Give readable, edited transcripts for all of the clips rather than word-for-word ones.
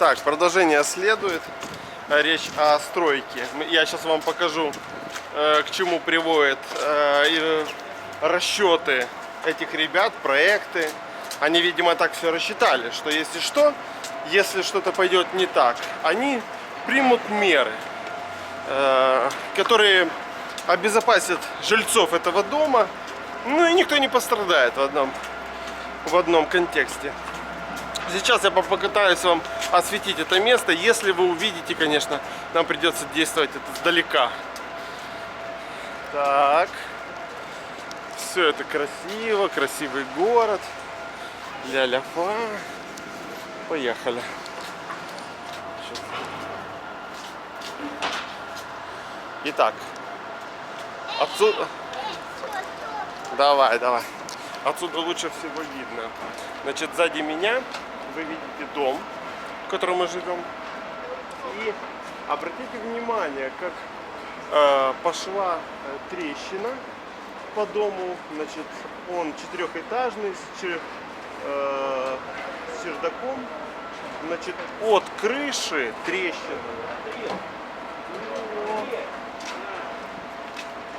Так, продолжение следует. Речь о стройке. Я сейчас вам покажу, к чему приводят расчеты этих ребят, проекты. Они, видимо, так все рассчитали, что если что-то пойдет не так, они примут меры, которые обезопасят жильцов этого дома, ну и никто не пострадает в одном контексте. Сейчас я попытаюсь вам осветить это место. Если вы увидите, конечно, нам придется действовать это издалека. Так. Все это красиво, красивый город. Ля-ля-фа. Поехали. Итак. Отсюда... Давай. Отсюда лучше всего видно. Значит, сзади меня вы видите дом, в котором мы живем. И обратите внимание, как пошла трещина по дому. Значит, он четырехэтажный, с чердаком. Значит, от крыши трещина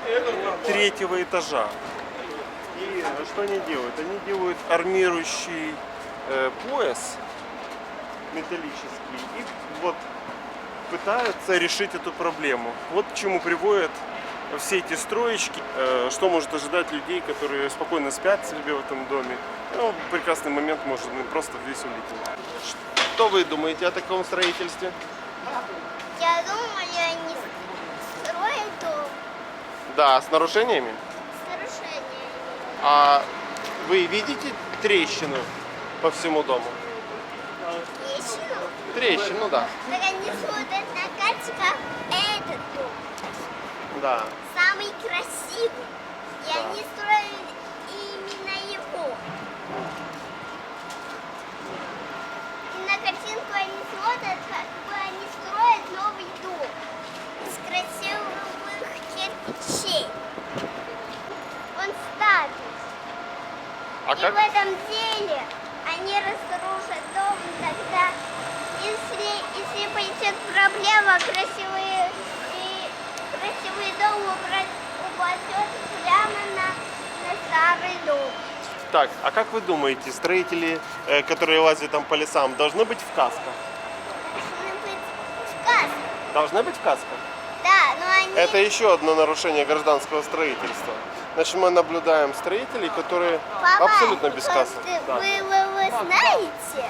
до третьего этажа. И что они делают? Они делают армирующий пояс металлический и вот пытаются решить эту проблему. Вот к чему приводят все эти строечки, что может ожидать людей, которые спокойно спят себе в этом доме. Ну, в прекрасный момент может просто весь улететь. Что вы думаете о таком строительстве? Я думаю, они строят дом Да, с нарушениями. с нарушениями. А вы видите трещину по всему дому? Трещину? Трещину, да. Так они смотрят на карте, как этот дом. Да. Самый красивый. И они строят именно его. И на картинку они смотрят, как бы они строят новый дом из красивых кирпичей. Он старый. А И как? в этом деле они разрушат дом тогда, если пойдет проблема, красивый дом упадет прямо на старый дом. Так, а как вы думаете, строители, которые лазят там по лесам, должны быть в касках? Должны быть в касках. Должны быть в касках? Да, но они... Это еще одно нарушение гражданского строительства. Значит, мы наблюдаем строителей, которые Папа, абсолютно без касок. Да. Вы знаете,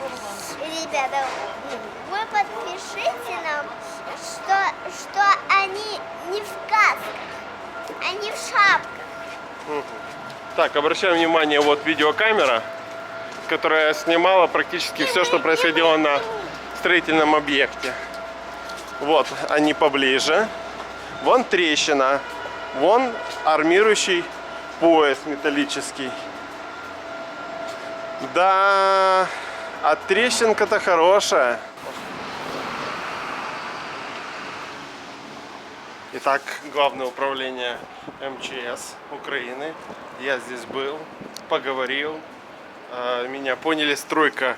ребята, вы подпишите нам, что они не в касках, они в шапках. Так, обращаем внимание, вот видеокамера, которая снимала практически все, что происходило на строительном объекте. Вот они поближе. Вон трещина. Вон армирующий пояс металлический. Да, а трещинка-то хорошая. Итак, Главное управление МЧС Украины. Я здесь был, поговорил. Меня поняли, стройка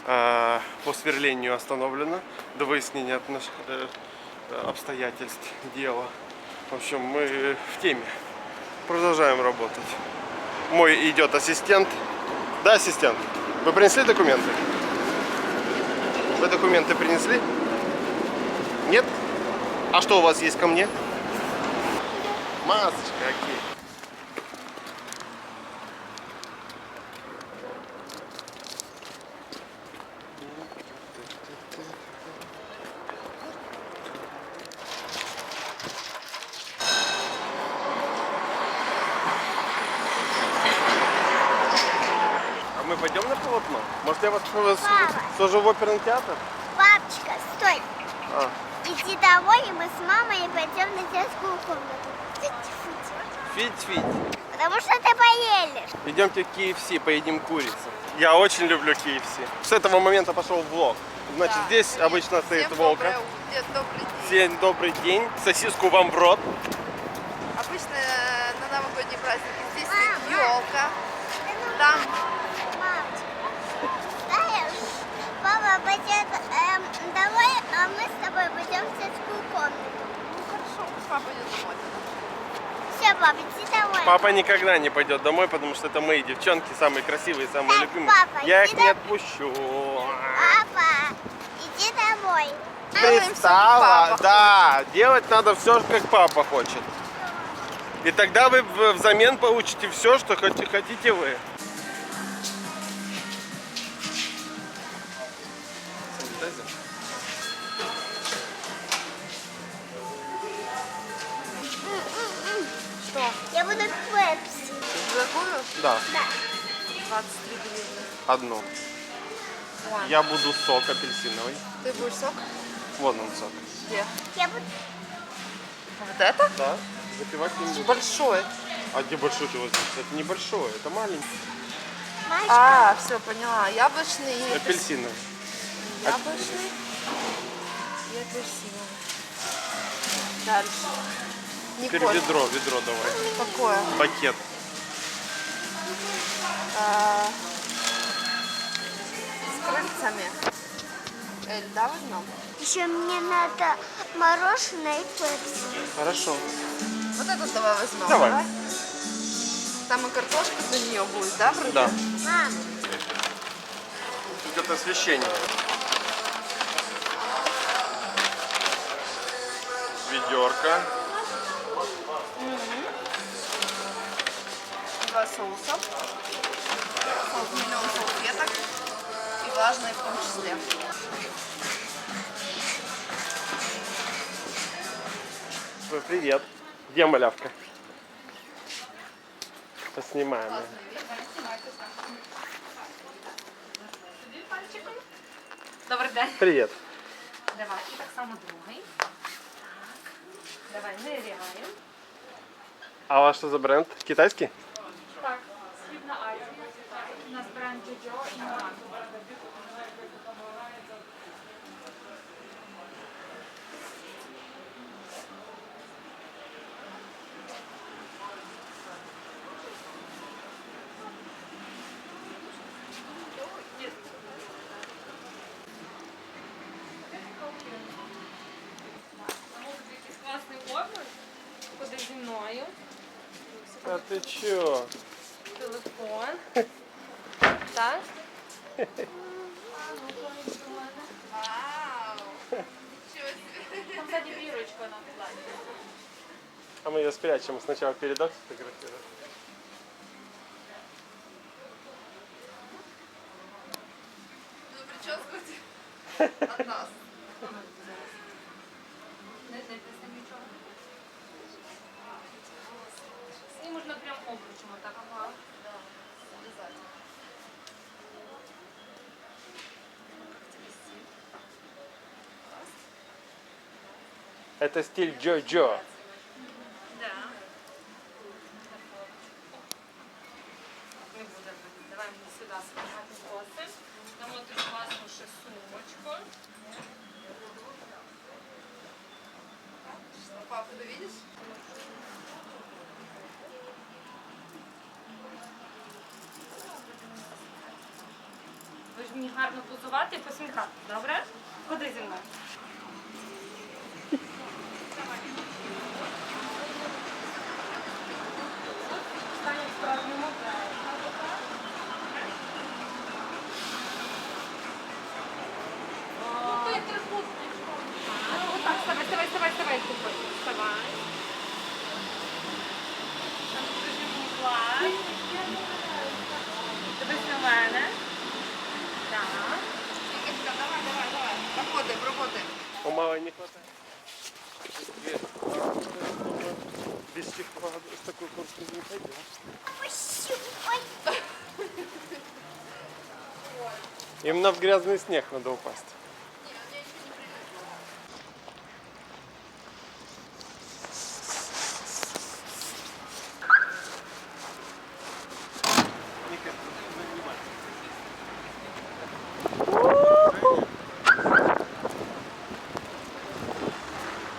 по сверлению остановлена до выяснения обстоятельств дела. В общем, мы в теме. Продолжаем работать. Мой идет ассистент. Да, ассистент? Вы принесли документы? Вы документы принесли? Нет? А что у вас есть ко мне? Масочка, окей. А мы пойдем на полотно? Может, я вас сложу в оперный театр? Папочка, стой. А. Иди домой, и мы с мамой пойдем на детскую комнату. Фить-фить. Потому что ты поели. Идемте в KFC, поедим курицу. Я очень люблю KFC. С этого момента пошел влог. Значит, Да. здесь обычно стоит Всем волка. добрый день. Всем добрый день. Сосиску вам в рот. Обычно на новогодние праздники здесь Мама. стоит елка. Там Мамочка, знаешь, папа пойдет Папа никогда не пойдет домой, потому что это мои девчонки, самые красивые, самые любимые. папа, Я их иди не домой. отпущу. Папа, иди домой. Делаем всё, как Пристава, папа да, делать надо все, как папа хочет. И тогда вы взамен получите все, что хотите вы. Что? Я буду пепси. Другую? Да, Да. 23 гривны. одну. Вон. Я буду сок апельсиновый. Ты будешь сок? Вон он сок. Где? Я буду... Вот это? Да, запивать не буду. Большой. А где большой чего здесь? Это не большое, это маленький. Мальчик. А, все, поняла. Яблочный и Апельсиновый. Яблочный и апельсиновый. Дальше. Теперь Николь. ведро давай. Какое? Пакет. С крыльцами. Эль, да, возьмем? Еще мне надо мороженое и пепси. Хорошо. Вот этот давай возьмем. Давай. Там и картошка для нее будет, да, вроде? Да. Мам, Идет освещение. Ведерко. Два соуса. Миллион салфеток. И влажные в том числе. Ой, привет. Где малявка? Поснимаем. её. Добрий день. Привет. Давай, і так само другий. Так. Давай, ниряємо. А у вас что за бренд? Китайский? Так, Східна Азія. У нас бренд Джоджо і Ман. Може якийсь класний образ. Ходи зі мною. А ты чё? Телефон. Так. Вау! Ничего себе! Там сзади бірочка на плані. А мы ее спрячем. Сначала передок сфотографировать. Ну, прическу от нас. Не тисни нічого. І можна прям обручем отак. Ага. Обязательно. Это стиль Джо-Джо. Да. Не буде. Давай мені сюди спочатку коси. Дамо тобі класну ще сумочку. Что, папу ты видишь? Ви ж мені гарно позувати і посміхати, добре? Ходи зі мною. Станемо справжньому Отак, вставай, купи. Вставай. Там покажи мені клас. Дивись на мене. Так. Игорька, давай. Работаем. У мамы не хватает. Без чехла с такой курткой не пойдет. ой. Именно в грязный снег надо упасть.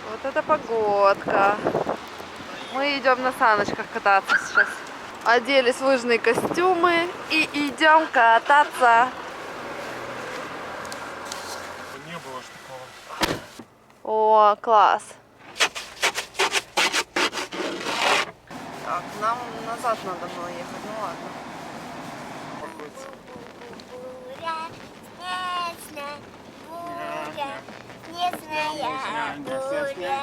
Вот это погодка. Мы идем на саночках кататься сейчас. Оделись в лыжные костюмы и идем кататься. Не было ж такого. О, класс. Так, нам назад надо было ехать, ну ладно. Буря, снежная буря, снежная буря.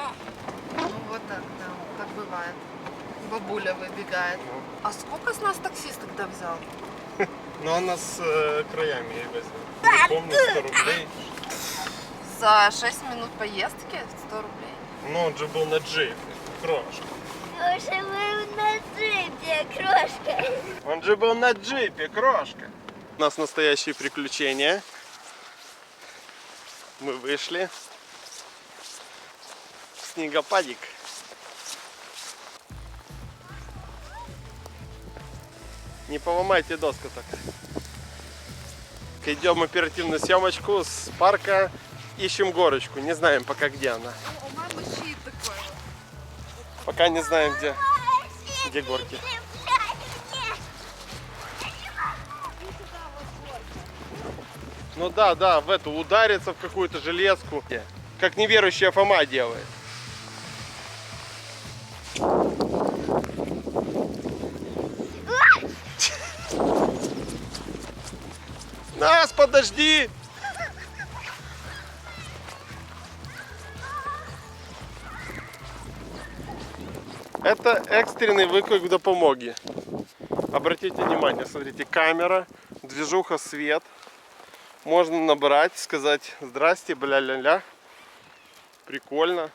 Ну вот так, да, так бывает. Бабуля выбегает. А сколько с нас таксист тогда взял? Но она с краями, я возьму. Не помню, 100 рублей. За 6 минут поездки 100 рублей. Ну, он же был на джипе, крошка. Слушай, мы на джипе, крошка. Он же был на джипе, крошка. У нас настоящие приключения. Мы вышли в снегопадик. Не поломайте доску так. Идем оперативную съемочку с парка. Ищем горочку. Не знаем пока, где она. У мамы щит такой. Пока не знаем, где горки. Ну да, в эту удариться в какую-то железку. Как неверующая Фома делает. Нас, подожди! Это экстренный выклик допомоги. Обратите внимание, смотрите, камера, движуха, свет. Можно набрать, сказать здрасте, бля-ля-ля. Прикольно.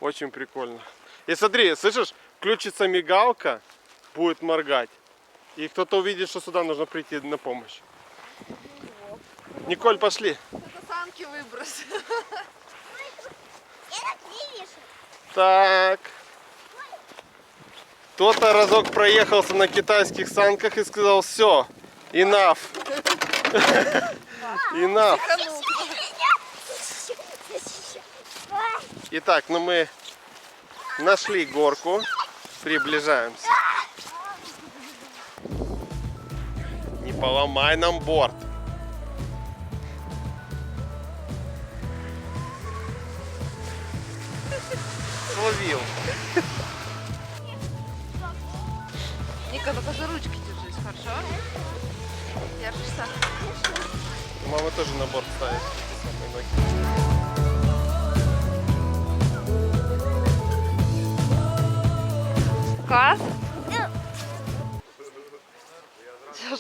Очень прикольно. И смотри, слышишь, включится мигалка, будет моргать. И кто-то увидит, что сюда нужно прийти на помощь. Николь, пошли. Это санки выброс. Я так не вижу. Так. Кто-то разок проехался на китайских санках и сказал, все, enough. Enough. Итак, ну мы нашли горку, приближаемся. Не поломай нам борт. Словил. Ника, только за ручки держись, хорошо? Держишься? Мама тоже на борт ставит эти самые ноги. Кас?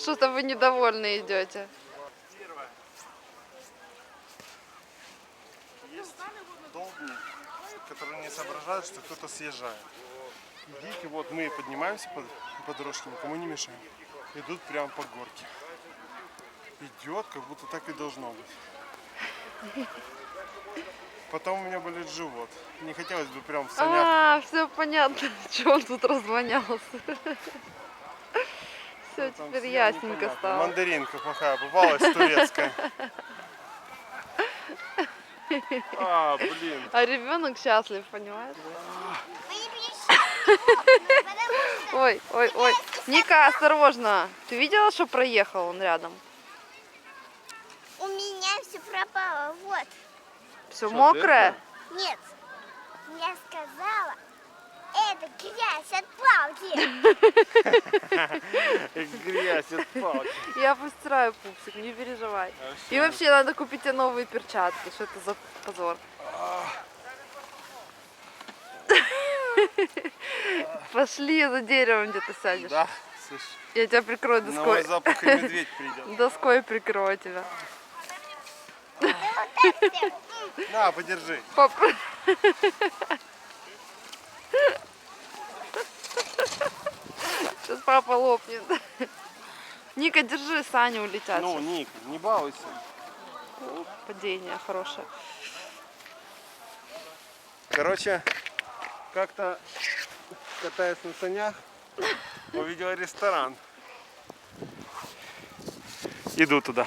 Что-то вы недовольны идете. Есть долбни, которые не соображают, что кто-то съезжает. Идите, вот мы поднимаемся по дорожке, никому не мешаем. Идут прямо по горке. Идет, как будто так и должно быть. Потом у меня болит живот. Не хотелось бы прям в санях. А, все понятно, что он тут развонялся. Все, Там теперь съел, ясненько непонятно. стало. Мандаринка плохая попалась, турецкая. А, блин. А ребенок счастлив, понимаешь? Мы не перешли, потому что Ой, ой, ой. Ника, осторожно. Ты видела, что проехал он рядом? у меня все пропало. Вот. Все Что, мокрое? Нет. Я сказала, это грязь от палки. Грязь от палки. Я постираю, пупсик, не переживай. Вообще. И вообще надо купить тебе новые перчатки. Что это за позор? Пошли за деревом, где ты сядешь. Да, слышь. Я тебя прикрою На доской. мой запах и медведь придет. Доской прикрою тебя. На, подержи. Сейчас папа лопнет. Ника, держи, Саня улетят. Ну, Ник, не балуйся. Падение хорошее. Короче, как-то катаясь на санях, увидел ресторан. Иду туда.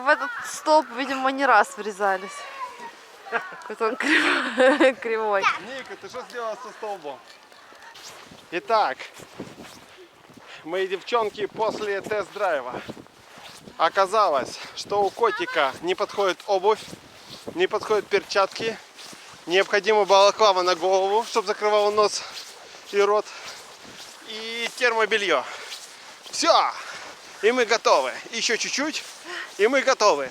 В этот столб, видимо, не раз врезались. Какой-то он кривой. Ника, ты что сделала со столбом? Итак, мои девчонки после тест-драйва. Оказалось, что у котика не подходит обувь, не подходят перчатки. Необходима балаклава на голову, чтобы закрывал нос и рот. И термобелье. Все! И мы готовы. Еще чуть-чуть, и мы готовы.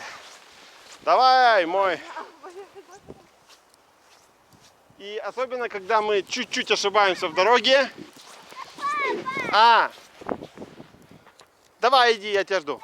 Давай, мой. И особенно, когда мы чуть-чуть ошибаемся в дороге. Давай, иди, я тебя жду.